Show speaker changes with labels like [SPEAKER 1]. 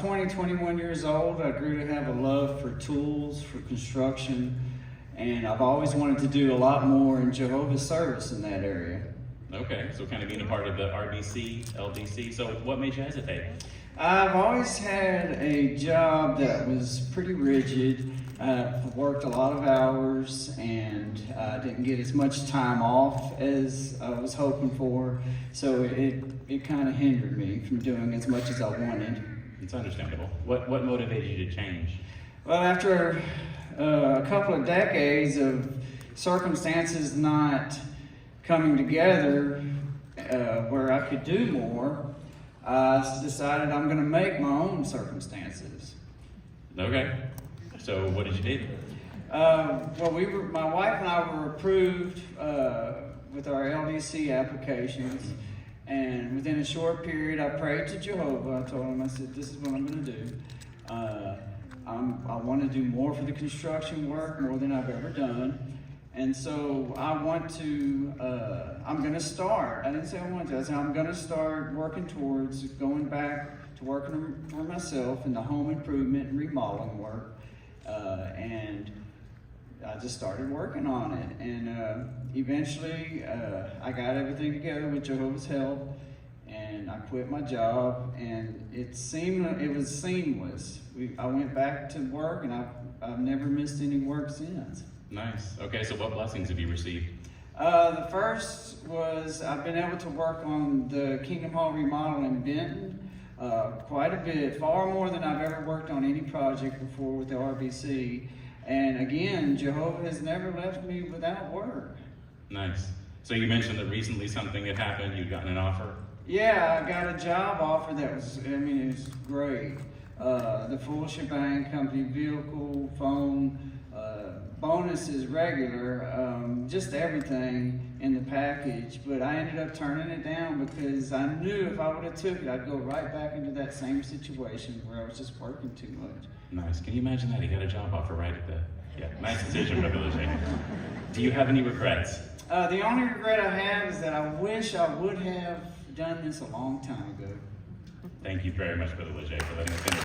[SPEAKER 1] 21 years old, I grew to have a love for tools, for construction, and I've always wanted to do a lot more in Jehovah's service in that area.
[SPEAKER 2] Okay, so kind of being a part of the RBC, LDC. So what made you hesitate?
[SPEAKER 1] I've always had a job that was pretty rigid. Worked a lot of hours and didn't get as much time off as I was hoping for. So it kind of hindered me from doing as much as I wanted.
[SPEAKER 2] It's understandable. What motivated you to change?
[SPEAKER 1] Well, after a couple of decades of circumstances not coming together where I could do more, I decided I'm going to make my own circumstances.
[SPEAKER 2] Okay. So what did you do?
[SPEAKER 1] Well, my wife and I were approved with our LDC applications, and within a short period, I prayed to Jehovah. I told him, I said, this is what I'm going to do. I want to do more for the construction work, more than I've ever done. And so I'm going to start. I didn't say I wanted to. I said I'm going to start working towards going back to working for myself in the home improvement and remodeling work. And I just started working on it. And eventually I got everything together with Jehovah's help. And I quit my job, and it was seamless. I went back to work, and I've never missed any work since.
[SPEAKER 2] Nice. Okay, so what blessings have you received?
[SPEAKER 1] The first was I've been able to work on the Kingdom Hall remodel in Benton quite a bit, far more than I've ever worked on any project before with the RBC. And again, Jehovah has never left me without work.
[SPEAKER 2] Nice. So you mentioned that recently something had happened, you'd gotten an offer?
[SPEAKER 1] Yeah, I got a job offer that was, it was great. The full shebang, company vehicle, phone, bonuses regular, just everything in the package. But I ended up turning it down because I knew if I would have took it, I'd go right back into that same situation where I was just working too much.
[SPEAKER 2] Nice. Can you imagine that? He got a job offer right at the, nice decision, Brother Lejay. Do you have any regrets?
[SPEAKER 1] The only regret I have is that I wish I would have done this a long time ago.
[SPEAKER 2] Thank you very much, Brother Lejay, for letting us finish.